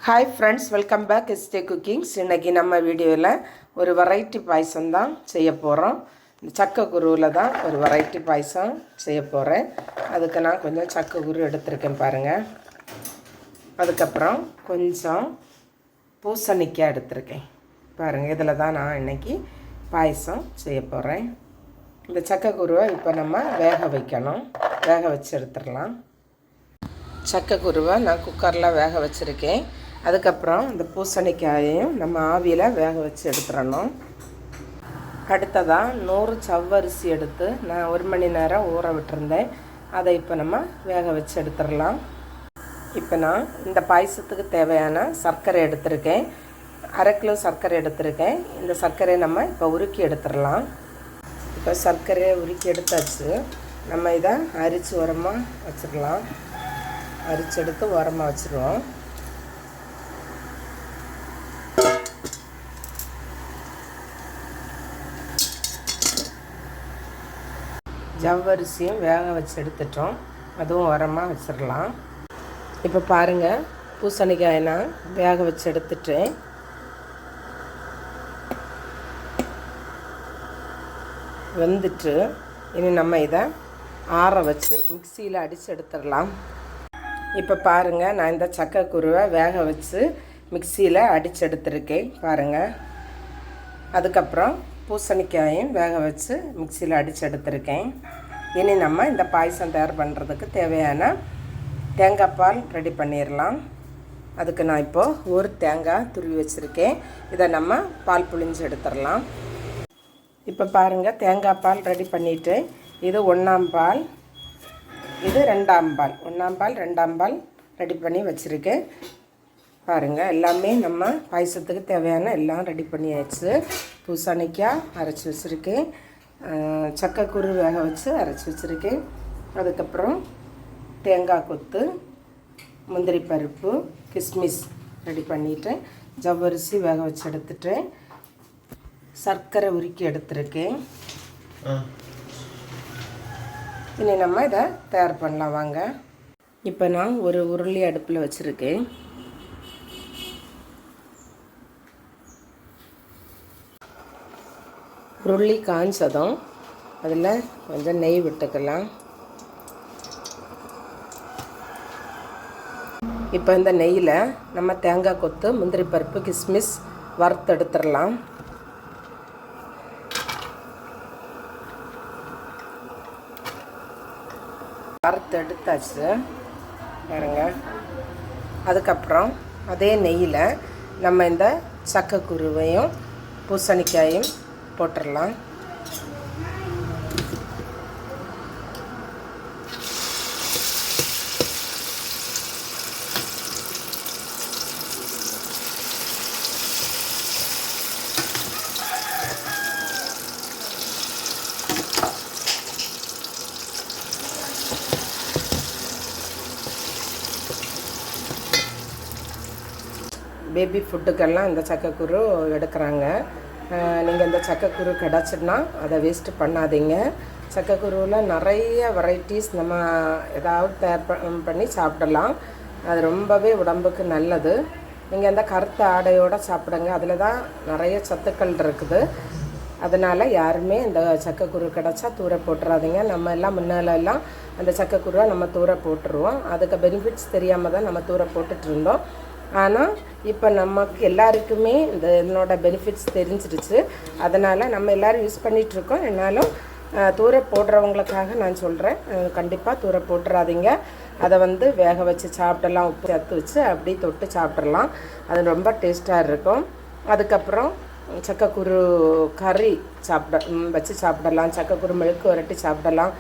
Hi friends, welcome back எஸ்டே cookings. இன்றைக்கி நம்ம வீடியோவில் ஒரு வெரைட்டி பாயசம் தான் செய்ய போகிறோம். இந்த சக்கை குருவில் தான் ஒரு வெரைட்டி பாயசம் செய்ய போகிறேன். அதுக்கு நான் கொஞ்சம் சக்கை குரு எடுத்திருக்கேன் பாருங்கள். அதுக்கப்புறம் கொஞ்சம் பூசணிக்காய் எடுத்திருக்கேன் பாருங்கள். இதில் தான் நான் இன்றைக்கி பாயசம் செய்ய போகிறேன். இந்த சக்கை குருவை இப்போ நம்ம வேக வைக்கணும். வேக வச்சு எடுத்துடலாம். சக்கை குருவை நான் குக்கரில் வேக வச்சுருக்கேன். அதுக்கப்புறம் இந்த பூசணிக்காயையும் நம்ம ஆவியில் வேக வச்சு எடுத்துடணும். அடுத்ததாக 100 சவ்வரிசி எடுத்து நான் 1 மணி நேரம் ஊற விட்டுருந்தேன். அதை இப்போ நம்ம வேக வச்சு எடுத்துடலாம். இப்போ நான் இந்த பாயசத்துக்கு தேவையான சர்க்கரை எடுத்திருக்கேன். 1/2 கிலோ சர்க்கரை எடுத்திருக்கேன். இந்த சர்க்கரையை நம்ம இப்போ உருக்கி எடுத்துடலாம். இப்போ சர்க்கரையை உருக்கி எடுத்தாச்சு. நம்ம இதை அரிச்சு உரமாக வச்சுக்கலாம். அரிச்சு எடுத்து உரமாக வச்சுருவோம். ஜவ்வரிசியும் வேக வச்சு எடுத்துட்டோம். அதுவும் உரமாக வச்சிடலாம். இப்போ பாருங்கள், பூசணிக்காயை நான் வேக வச்சு எடுத்துட்டேன். வெந்துட்டு இனி நம்ம இதை ஆற வச்சு மிக்சியில் அடித்து எடுத்துடலாம். இப்போ பாருங்கள், நான் இந்த சக்கை குருவை வேக வச்சு மிக்சியில் அடித்து எடுத்துருக்கேன் பாருங்கள். அதுக்கப்புறம் பூசணிக்காயும் வேக வச்சு மிக்சியில் அடித்து எடுத்துருக்கேன். இனி நம்ம இந்த பாயசம் தயார் பண்ணுறதுக்கு தேவையான தேங்காய் பால் ரெடி பண்ணிடலாம். அதுக்கு நான் இப்போது ஒரு தேங்காய் துருவி வச்சுருக்கேன். இதை நம்ம பால் புழிஞ்சு எடுத்துடலாம். இப்போ பாருங்கள், தேங்காய் பால் ரெடி பண்ணிவிட்டு இது 1ஆம் பால், இது 2ஆம் பால். 1ஆம் பால் 2ஆம் பால் ரெடி பண்ணி வச்சுருக்கேன் பாருங்கள். எல்லாமே நம்ம பாயசத்துக்கு தேவையான எல்லாம் ரெடி பண்ணியாச்சு. பூசணிக்காய் அரைச்சி வச்சுருக்கேன். சக்கைக்குரு வேக வச்சு அரைச்சி வச்சுருக்கேன். அதுக்கப்புறம் தேங்காய் கொத்து, முந்திரி பருப்பு, கிஸ்மிஸ் ரெடி பண்ணிவிட்டேன். ஜவ்வரிசி வேக வச்சு எடுத்துட்டேன். சர்க்கரை உருக்கி எடுத்துருக்கேன். இனி நம்ம இதை தயார் பண்ணலாம் வாங்க. இப்போ நான் ஒரு உருளி அடுப்பில் வச்சுருக்கேன். உருளி காய்ச்சதும் அதில் கொஞ்சம் நெய் விட்டுக்கலாம். இப்போ இந்த நெய்யில் நம்ம தேங்காய் கொத்து, முந்திரி பருப்பு, கிஸ்மிஸ் வறுத்து எடுத்துடலாம். வறுத்து எடுத்தாச்சு பாருங்க. அதுக்கப்புறம் அதே நெய்யில் நம்ம இந்த சக்கைக்குருவையும் பூசணிக்காயும் போட்டுடலாம். பேபி ஃபுட்டுக்கெல்லாம் இந்த சக்கைக்குரு எடுக்கிறாங்க. நீங்கள் இந்த சக்கைக்குரு கிடச்சின்னா அதை வேஸ்ட்டு பண்ணாதீங்க. சக்கைக்குருவில் நிறைய வெரைட்டிஸ் நம்ம ஏதாவது தயார் பண்ணி சாப்பிடலாம். அது ரொம்பவே உடம்புக்கு நல்லது. நீங்கள் இந்த கருத்த ஆடையோடு சாப்பிடுங்க. அதில் தான் நிறைய சத்துக்கள் இருக்குது. அதனால் யாருமே இந்த சக்கைக்குரு கிடச்சா தூர போட்டுறாதீங்க. நம்ம எல்லாம் முன்னாலெல்லாம் அந்த சக்கைக்குருவை நம்ம தூர போட்டுருவோம். அதுக்கு பெனிஃபிட்ஸ் தெரியாமல் தான் நம்ம தூர போட்டுட்டு இருந்தோம். ஆனால் இப்போ நமக்கு எல்லாருக்குமே இதனோட பெனிஃபிட்ஸ் தெரிஞ்சிடுச்சு. அதனால் நம்ம எல்லோரும் யூஸ் பண்ணிகிட்ருக்கோம். என்னாலும் தூர போடுறவங்களுக்காக நான் சொல்கிறேன், கண்டிப்பாக தூர போட்டுறாதீங்க. அதை வேக வச்சு சாப்பிடலாம். உப்பு சேர்த்து வச்சு அப்படி தொட்டு சாப்பிட்றலாம். அது ரொம்ப டேஸ்ட்டாக இருக்கும். அதுக்கப்புறம் சக்கைக்குரு கறி வச்சு சாப்பிடலாம். சக்கைக்குரு மெழுக்கு வரட்டி சாப்பிடலாம்.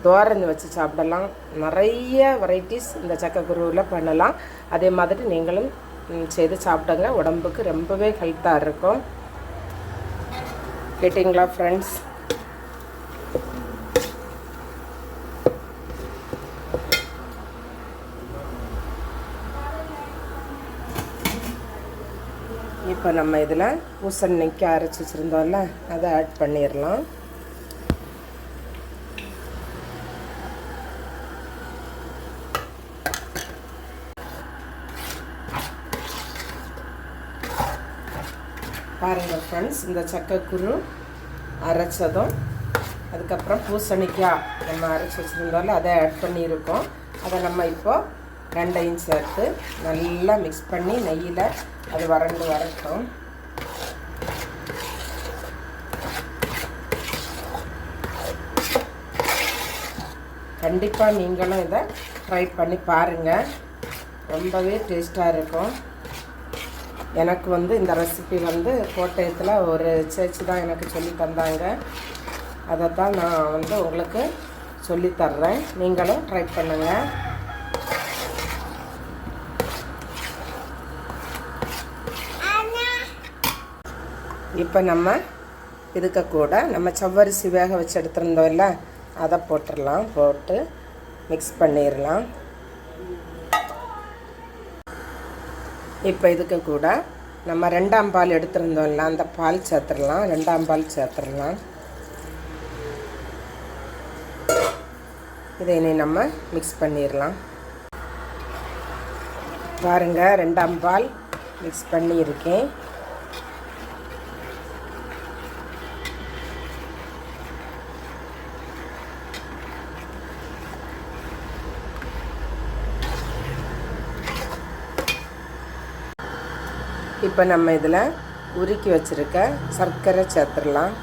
தோரஞ்சு வச்சு சாப்பிடலாம். நிறைய வெரைட்டிஸ் இந்த சக்கைக்குருவில் பண்ணலாம். அதே மாதிரி நீங்களும் செய்து சாப்பிடுங்க. உடம்புக்கு ரொம்பவே ஹெல்த்தாக இருக்கும். கேட்டிங்களா ஃப்ரெண்ட்ஸ்? இப்போ நம்ம இதில் பூசணிக்காய் அரைச்சி வச்சுருந்தோம்ல, அதை ஆட் பண்ணிடலாம். பாருங்கள் ஃப்ரெண்ட்ஸ், இந்த சக்கைக்குரு அரைச்சதும் அதுக்கப்புறம் பூசணிக்காய் நம்ம அரைச்சி வச்சுருந்தோம்ல அதை ஆட் பண்ணியிருக்கோம். அதை நம்ம இப்போது ரெண்டையும் சேர்த்து நல்லா மிக்ஸ் பண்ணி நெய்யில் அது வறண்டு வரட்டும். கண்டிப்பாக நீங்களும் இதை ட்ரை பண்ணி பாருங்கள், ரொம்பவே டேஸ்ட்டாக இருக்கும். எனக்கு இந்த ரெசிபி கோட்டயத்தில் ஒரு சேச்சி தான் எனக்கு சொல்லி தந்தாங்க. அதை தான் நான் உங்களுக்கு சொல்லித்தர்றேன், நீங்களும் ட்ரை பண்ணுங்கள். இப்போ நம்ம இதுக்கு கூட நம்ம சவ்வரிசி வேக வச்சு எடுத்துருந்தோம்ல அதை போட்டுடலாம். போட்டு மிக்ஸ் பண்ணிடலாம். இப்போ இதுக்கு கூட நம்ம 2ஆம் பால் எடுத்துருந்தோம்ல அந்த பால் சேர்த்துடலாம். 2ஆம் பால் சேர்த்துடலாம். இதை இனி நம்ம மிக்ஸ் பண்ணிடலாம். பாருங்கள், 2ஆம் பால் மிக்ஸ் பண்ணியிருக்கேன். இப்போ நம்ம இதில் உருக்கி வச்சுருக்க சர்க்கரை சேர்த்துடலாம்.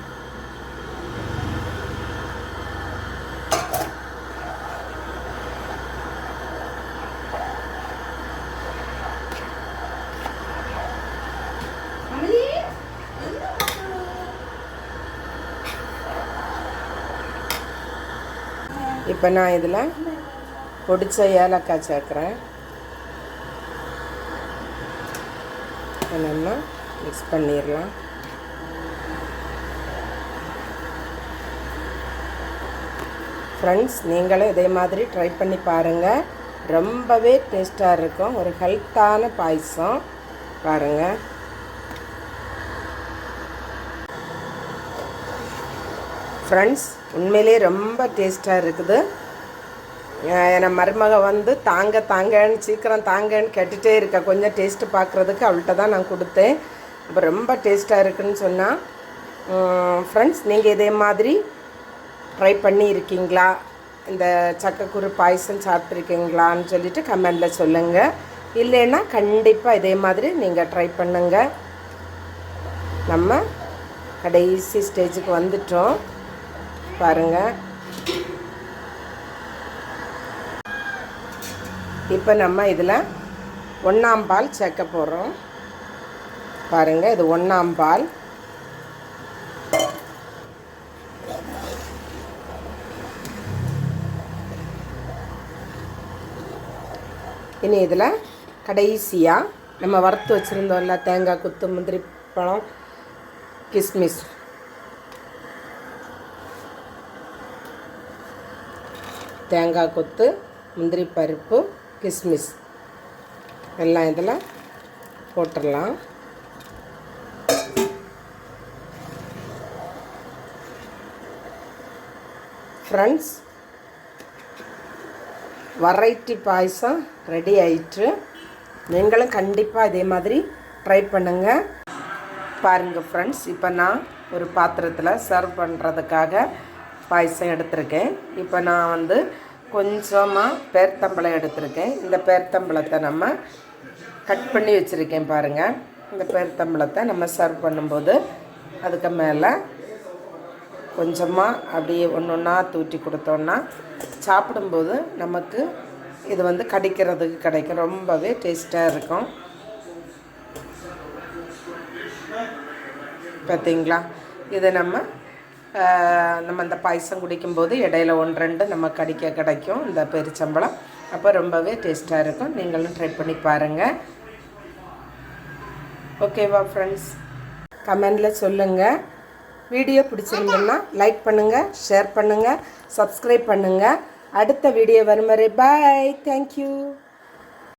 இப்போ நான் இதில் பொடிச்ச ஏலக்காய் சேர்க்குறேன். நம்ம மிக்ஸ் பண்ணிடலாம். ஃப்ரெண்ட்ஸ், நீங்களும் இதே மாதிரி ட்ரை பண்ணி பாருங்கள், ரொம்பவே டேஸ்ட்டாக இருக்கும். ஒரு ஹெல்த்தான பாயசம் பாருங்கள். ஃப்ரெண்ட்ஸ், உண்மையிலே ரொம்ப டேஸ்ட்டாக இருக்குது. என் மருமக தாங்கன்னு சீக்கிரம் தாங்கன்னு கேட்டுகிட்டே இருக்கா. கொஞ்சம் டேஸ்ட்டு பார்க்குறதுக்கு அவள்கிட்ட தான் நான் கொடுத்தேன். இப்போ ரொம்ப டேஸ்ட்டாக இருக்குதுன்னு சொன்னால், ஃப்ரெண்ட்ஸ் நீங்கள் இதே மாதிரி ட்ரை பண்ணி இருக்கீங்களா, இந்த சக்கைக்குரு பாயசம் சாப்பிட்ருக்கீங்களான்னு சொல்லிவிட்டு கமெண்டில் சொல்லுங்கள். இல்லைன்னா கண்டிப்பாக இதே மாதிரி நீங்கள் ட்ரை பண்ணுங்கள். நம்ம கடைசி ஸ்டேஜுக்கு வந்துட்டோம் பாருங்கள். இப்போ நம்ம இதில் 1ஆம் பால் சேர்க்க போகிறோம். பாருங்கள், இது 1ஆம் பால். இனி இதில் கடைசியாக நம்ம வறுத்து வச்சுருந்தோம்ல தேங்காய் கொத்து, முந்திரி பழம், கிஸ்மிஸ், தேங்காய் கொத்து, முந்திரி பருப்பு, கிஸ்மிஸ் எல்லாம் இதில் போட்டுடலாம். ஃப்ரெண்ட்ஸ், வெரைட்டி பாயசம் ரெடி ஆயிட்டு. நீங்களும் கண்டிப்பாக இதே மாதிரி ட்ரை பண்ணுங்கள். பாருங்கள் ஃப்ரெண்ட்ஸ், இப்போ நான் ஒரு பாத்திரத்தில் சர்வ் பண்ணுறதுக்காக பாயசம் எடுத்திருக்கேன். இப்போ நான் கொஞ்சமாக பேர்த்தம்பழம் எடுத்திருக்கேன். இந்த பேர்த்தம்பழத்தை நம்ம கட் பண்ணி வச்சுருக்கேன் பாருங்கள். இந்த பேர்த்தம்பழத்தை நம்ம சர்வ் பண்ணும்போது அதுக்கு மேலே கொஞ்சமாக அப்படியே ஒன்றா தூற்றி கொடுத்தோன்னா சாப்பிடும்போது நமக்கு இது கடிக்கிறதுக்கு கிடைக்கும். ரொம்பவே டேஸ்ட்டாக இருக்கும். பார்த்தீங்களா, இதை நம்ம அந்த பாயசம் குடிக்கும்போது இடையில 1-2 நம்ம கடிக்க கிடைக்கும் இந்த பெருச்சம்பழம். அப்போ ரொம்பவே டேஸ்ட்டாக இருக்கும். நீங்களும் ட்ரை பண்ணி பாருங்கள். ஓகேவா ஃப்ரெண்ட்ஸ், கமெண்டில் சொல்லுங்கள். வீடியோ பிடிச்சிருந்தோன்னா லைக் பண்ணுங்கள், ஷேர் பண்ணுங்கள், சப்ஸ்கிரைப் பண்ணுங்கள். அடுத்த வீடியோ வரும் வரை பாய். தேங்க்யூ.